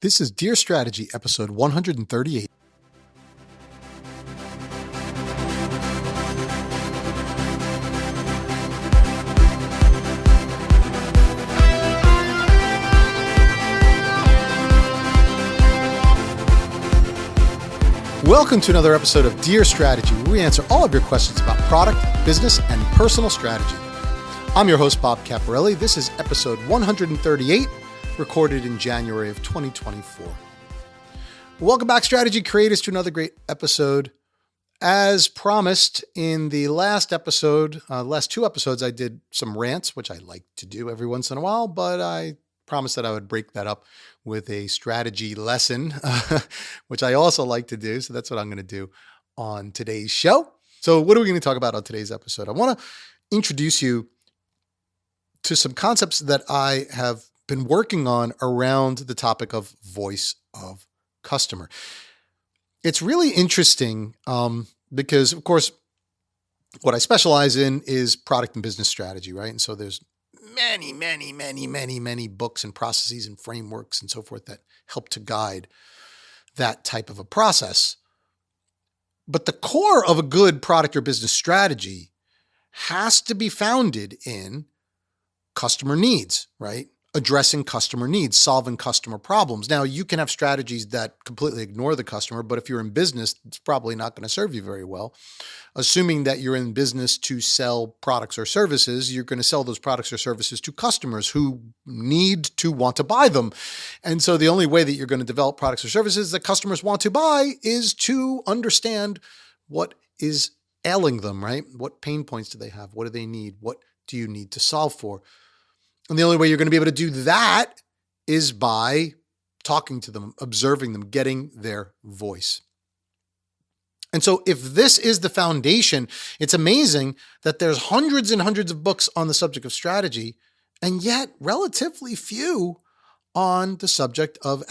This is Dear Strategy, episode 138. Welcome to another episode of Dear Strategy, where we answer all of your questions about product, business, and personal strategy. I'm your host, Bob Caparelli. This is episode 138, recorded in January of 2024. Welcome back, strategy creators, to another great episode. As promised in the last episode, last two episodes, I did some rants, which I like to do every once in a while, but I promised that I would break that up with a strategy lesson, which I also like to do. So that's what I'm going to do on today's show. So what are we going to talk about on today's episode? I want to introduce you to some concepts that I have been working on around the topic of voice of customer. It's really interesting because, of course, what I specialize in is product and business strategy, right? And so there's many books and processes and frameworks and so forth that help to guide that type of a process. But the core of a good product or business strategy has to be founded in customer needs, right? Addressing customer needs, solving customer problems. Now, you can have strategies that completely ignore the customer, but if you're in business, it's probably not going to serve you very well. Assuming that you're in business to sell products or services, you're going to sell those products or services to customers who need to want to buy them. And so the only way that you're going to develop products or services that customers want to buy is to understand what is ailing them, right? What pain points do they have? What do they need? What do you need to solve for? And the only way you're going to be able to do that is by talking to them, observing them, getting their voice. And so if this is the foundation, it's amazing that there's hundreds and hundreds of books on the subject of strategy, and yet relatively few on the subject of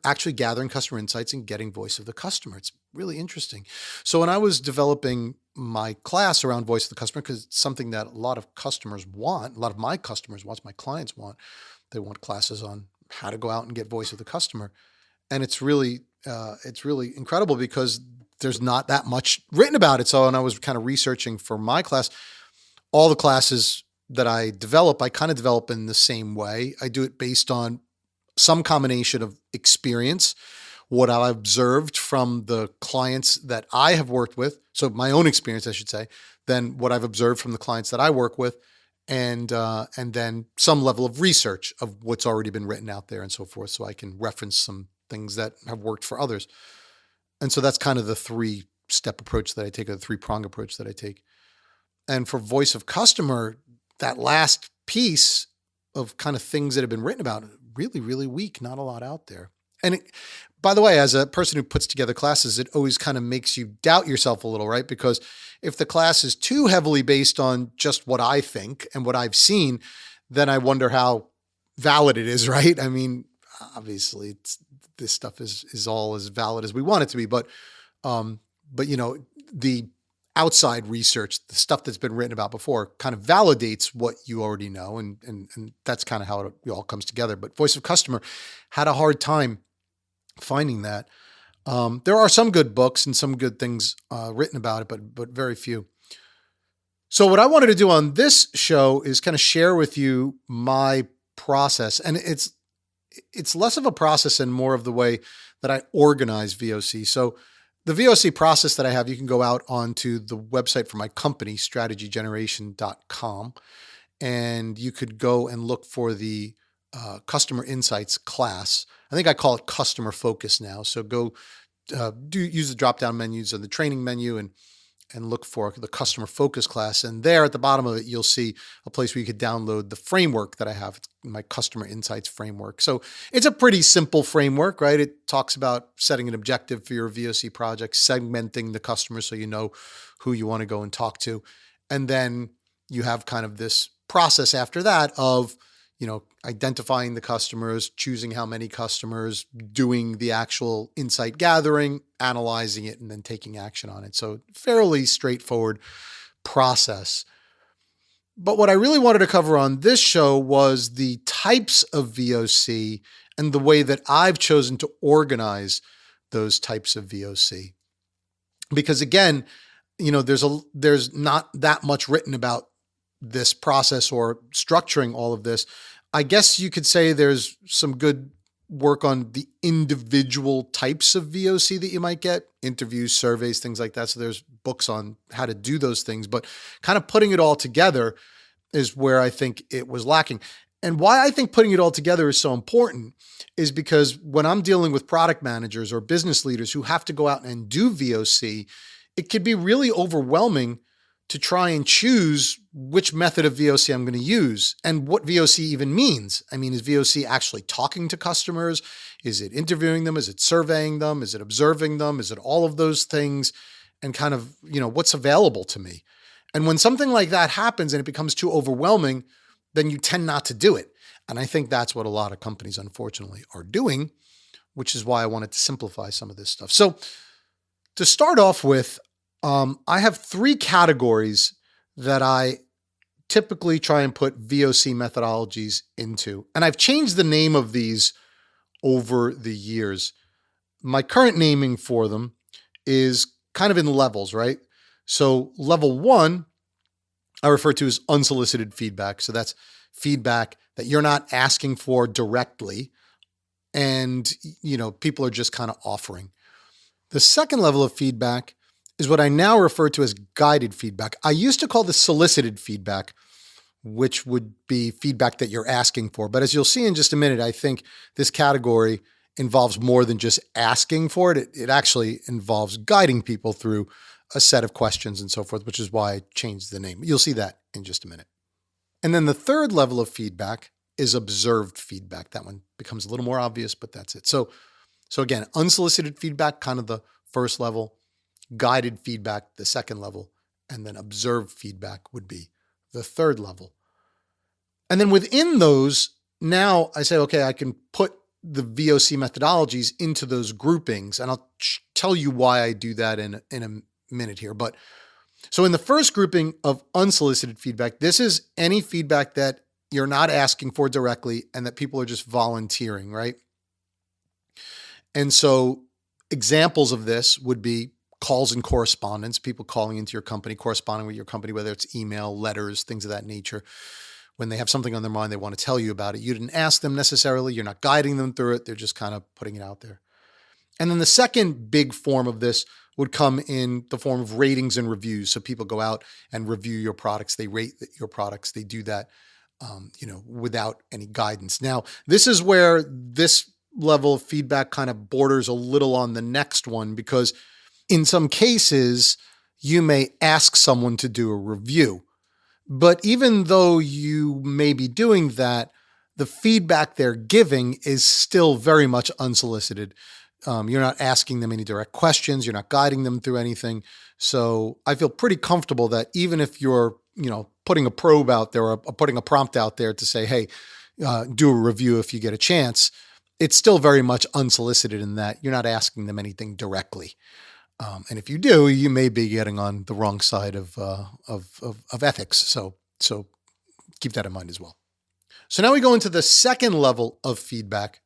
actually gathering customer insights and getting voice of the customer. It's really interesting. So when I was developing my class around voice of the customer, because it's something that a lot of customers want, a lot of my customers want, my clients want, they want classes on how to go out and get voice of the customer. And it's really incredible because there's not that much written about it. So when I was kind of researching for my class, all the classes that I develop, I kind of develop in the same way. I do it based on some combination of experience, what I've observed from the clients that I have worked with. So my own experience, I should say, then what I've observed from the clients that I work with, and then some level of research of what's already been written out there and so forth. So I can reference some things that have worked for others. And so that's kind of the three-step approach that I take, or the three-prong approach that I take. And for voice of customer, that last piece of kind of things that have been written about, really weak, not a lot out there. And by the way, as a person who puts together classes, it always kind of makes you doubt yourself a little, right? Because if the class is too heavily based on just what I think and what I've seen, then I wonder how valid it is, right? I mean, obviously this stuff is all as valid as we want it to be, but you know, the outside research, the stuff that's been written about before, kind of validates what you already know, and that's kind of how it all comes together. But voice of customer had a hard time finding that. There are some good books and some good things written about it, but very few. So what I wanted to do on this show is kind of share with you my process, and it's less of a process and more of the way that I organize VOC. So the VOC process that I have, you can go out onto the website for my company, strategygeneration.com, and you could go and look for the customer insights class. I think I call it customer focus now. So go use the drop-down menus of the training menu and look for the customer focus class. And there at the bottom of it, you'll see a place where you could download the framework that I have. It's my customer insights framework. So it's a pretty simple framework, right? It talks about setting an objective for your VOC project, segmenting the customer so you know who you want to go and talk to. And then you have kind of this process after that of, you know, identifying the customers, choosing how many customers, doing the actual insight gathering, analyzing it, and then taking action on it. So fairly straightforward process. But what I really wanted to cover on this show was the types of VOC and the way that I've chosen to organize those types of VOC. Because again, there's not that much written about this process or structuring all of this. I guess you could say there's some good work on the individual types of VOC that you might get, interviews, surveys, things like that. So there's books on how to do those things, but kind of putting it all together is where I think it was lacking. And why I think putting it all together is so important is because when I'm dealing with product managers or business leaders who have to go out and do VOC, it could be really overwhelming to try and choose which method of VOC I'm going to use and what VOC even means. I mean, is VOC actually talking to customers? Is it interviewing them? Is it surveying them? Is it observing them? Is it all of those things? And kind of, what's available to me? And when something like that happens and it becomes too overwhelming, then you tend not to do it. And I think that's what a lot of companies, unfortunately, are doing, which is why I wanted to simplify some of this stuff. So to start off with, I have 3 categories that I typically try and put VOC methodologies into. And I've changed the name of these over the years. My current naming for them is kind of in levels, right? So level 1, I refer to as unsolicited feedback. So that's feedback that you're not asking for directly and, people are just kind of offering. The second level of feedback is what I now refer to as guided feedback. I used to call this solicited feedback, which would be feedback that you're asking for. But as you'll see in just a minute, I think this category involves more than just asking for it. It actually involves guiding people through a set of questions and so forth, which is why I changed the name. You'll see that in just a minute. And then the third level of feedback is observed feedback. That one becomes a little more obvious, but that's it. So again, unsolicited feedback, kind of the first level, guided feedback, the second level, and then observed feedback would be the third level. And then within those, now I say, okay, I can put the VOC methodologies into those groupings, and I'll tell you why I do that in a minute here. But so in the first grouping of unsolicited feedback, this is any feedback that you're not asking for directly and that people are just volunteering, right? And so examples of this would be calls and correspondence, people calling into your company, corresponding with your company, whether it's email, letters, things of that nature. When they have something on their mind, they want to tell you about it. You didn't ask them necessarily. You're not guiding them through it. They're just kind of putting it out there. And then the second big form of this would come in the form of ratings and reviews. So people go out and review your products. They rate your products. They do that, without any guidance. Now, this is where this level of feedback kind of borders a little on the next one, because in some cases, you may ask someone to do a review. But even though you may be doing that, the feedback they're giving is still very much unsolicited. You're not asking them any direct questions. You're not guiding them through anything. So I feel pretty comfortable that even if you're, putting a probe out there or putting a prompt out there to say, hey, do a review if you get a chance, it's still very much unsolicited in that you're not asking them anything directly. And if you do, you may be getting on the wrong side of ethics. So keep that in mind as well. So now we go into the second level of feedback,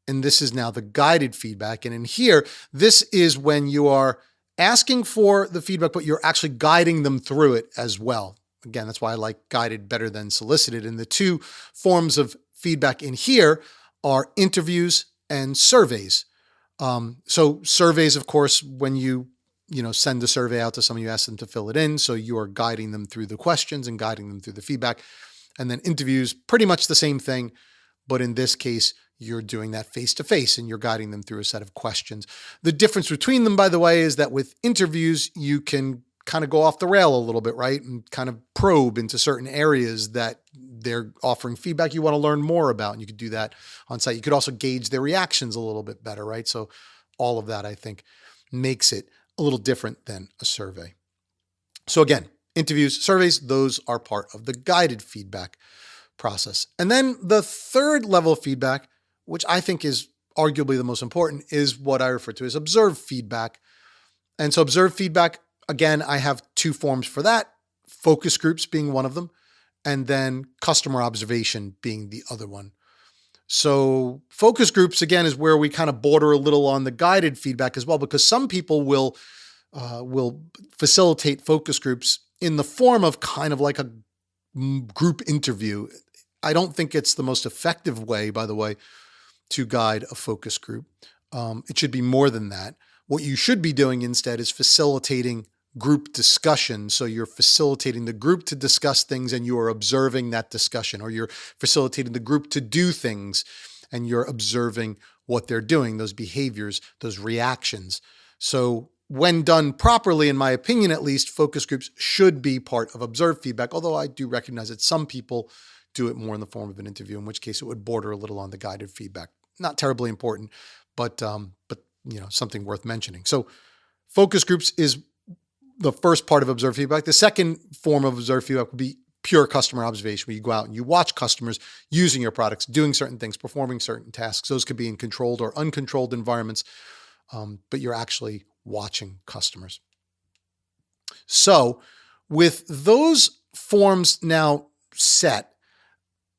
and this is now the guided feedback. And in here, this is when you are asking for the feedback, but you're actually guiding them through it as well. Again, that's why I like guided better than solicited. And the two forms of feedback in here are interviews and surveys. So surveys, of course, when you send a survey out to someone, you ask them to fill it in. So you are guiding them through the questions and guiding them through the feedback. And then interviews, pretty much the same thing. But in this case, you're doing that face-to-face and you're guiding them through a set of questions. The difference between them, by the way, is that with interviews, you can kind of go off the rail a little bit, right? And kind of probe into certain areas that they're offering feedback you want to learn more about. And you could do that on site. You could also gauge their reactions a little bit better, right? So all of that, I think, makes it a little different than a survey. So again, interviews, surveys, those are part of the guided feedback process. And then the third level of feedback, which I think is arguably the most important, is what I refer to as observed feedback. And so observed feedback, again, I have two forms for that, focus groups being one of them, and then customer observation being the other one. So focus groups, again, is where we kind of border a little on the guided feedback as well, because some people will facilitate focus groups in the form of kind of like a group interview. I don't think it's the most effective way, by the way, to guide a focus group. It should be more than that. What you should be doing instead is facilitating group discussion. So you're facilitating the group to discuss things and you are observing that discussion, or you're facilitating the group to do things and you're observing what they're doing, those behaviors, those reactions. So when done properly, in my opinion, at least, focus groups should be part of observed feedback, although I do recognize that some people do it more in the form of an interview, in which case it would border a little on the guided feedback. Not terribly important, but something worth mentioning. So focus groups is the first part of observed feedback. The second form of observed feedback would be pure customer observation, where you go out and you watch customers using your products, doing certain things, performing certain tasks. Those could be in controlled or uncontrolled environments, but you're actually watching customers. So with those forms now set,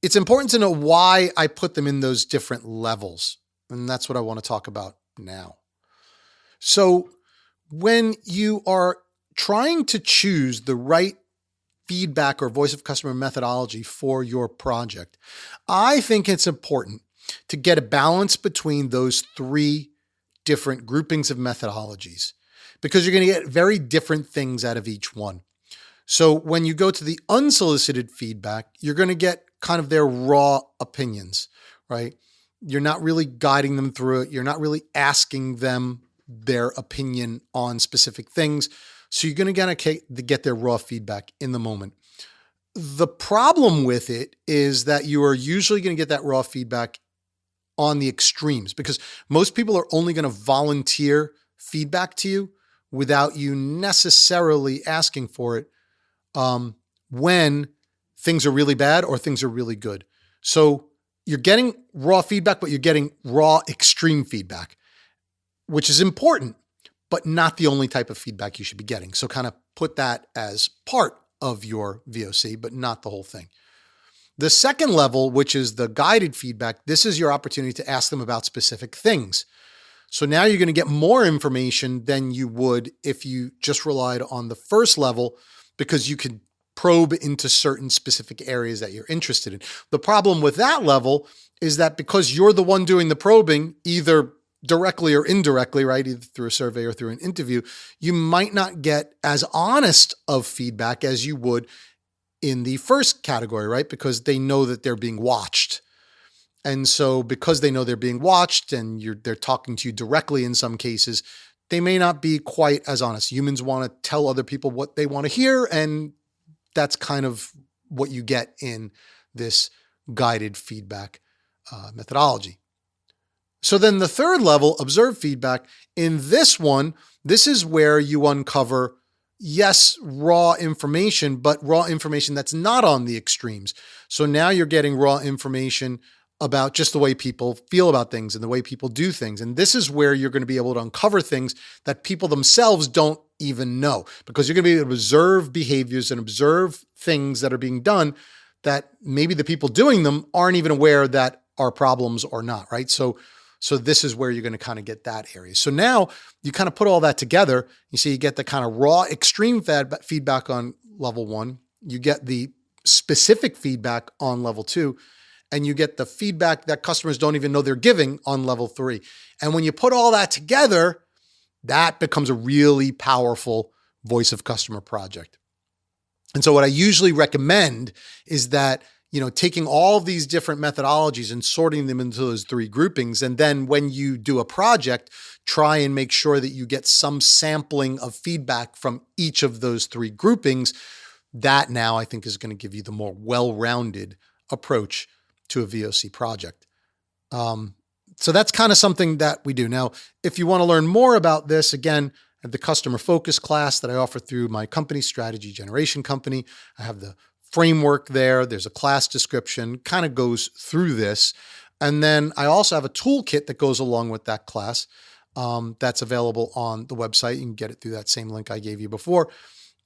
it's important to know why I put them in those different levels. And that's what I want to talk about now. So when you are trying to choose the right feedback or voice of customer methodology for your project, I think it's important to get a balance between those three different groupings of methodologies, because you're going to get very different things out of each one. So when you go to the unsolicited feedback, you're going to get kind of their raw opinions, right? You're not really guiding them through it. You're not really asking them their opinion on specific things. So you're going to get their raw feedback in the moment. The problem with it is that you are usually going to get that raw feedback on the extremes, because most people are only going to volunteer feedback to you without you necessarily asking for it when things are really bad or things are really good. So you're getting raw feedback, but you're getting raw extreme feedback, which is important, but not the only type of feedback you should be getting. So kind of put that as part of your VOC, but not the whole thing. The second level, which is the guided feedback, this is your opportunity to ask them about specific things. So now you're going to get more information than you would if you just relied on the first level, because you can probe into certain specific areas that you're interested in. The problem with that level is that because you're the one doing the probing, either directly or indirectly, right, either through a survey or through an interview, you might not get as honest of feedback as you would in the first category, right? Because they know that they're being watched. And so because they know they're being watched and they're talking to you directly in some cases, they may not be quite as honest. Humans want to tell other people what they want to hear, and that's kind of what you get in this guided feedback methodology. So then the third level, observed feedback, in this one, this is where you uncover, yes, raw information, but raw information that's not on the extremes. So now you're getting raw information about just the way people feel about things and the way people do things. And this is where you're going to be able to uncover things that people themselves don't even know, because you're going to be able to observe behaviors and observe things that are being done that maybe the people doing them aren't even aware that are problems or not, right? So this is where you're going to kind of get that area. So now you kind of put all that together. You see, you get the kind of raw extreme feedback on level 1. You get the specific feedback on level 2. And you get the feedback that customers don't even know they're giving on level 3. And when you put all that together, that becomes a really powerful voice of customer project. And so what I usually recommend is that, taking all of these different methodologies and sorting them into those 3 groupings. And then when you do a project, try and make sure that you get some sampling of feedback from each of those 3 groupings. That now I think is going to give you the more well-rounded approach to a VOC project. So that's kind of something that we do. Now, if you want to learn more about this, again, I have the customer focus class that I offer through my company, Strategy Generation Company. I have the framework there. There's a class description, kind of goes through this. And then I also have a toolkit that goes along with that class that's available on the website. You can get it through that same link I gave you before.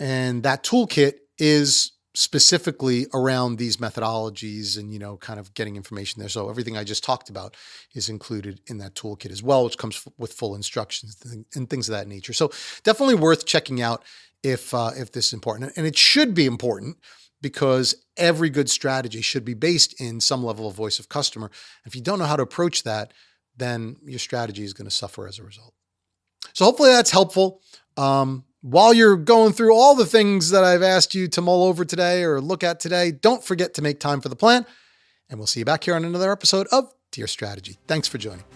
And that toolkit is specifically around these methodologies and, kind of getting information there. So everything I just talked about is included in that toolkit as well, which comes with full instructions and things of that nature. So definitely worth checking out if this is important. And it should be important because every good strategy should be based in some level of voice of customer. If you don't know how to approach that, then your strategy is going to suffer as a result. So hopefully that's helpful. While you're going through all the things that I've asked you to mull over today or look at today, don't forget to make time for the plan. And we'll see you back here on another episode of Dear Strategy. Thanks for joining.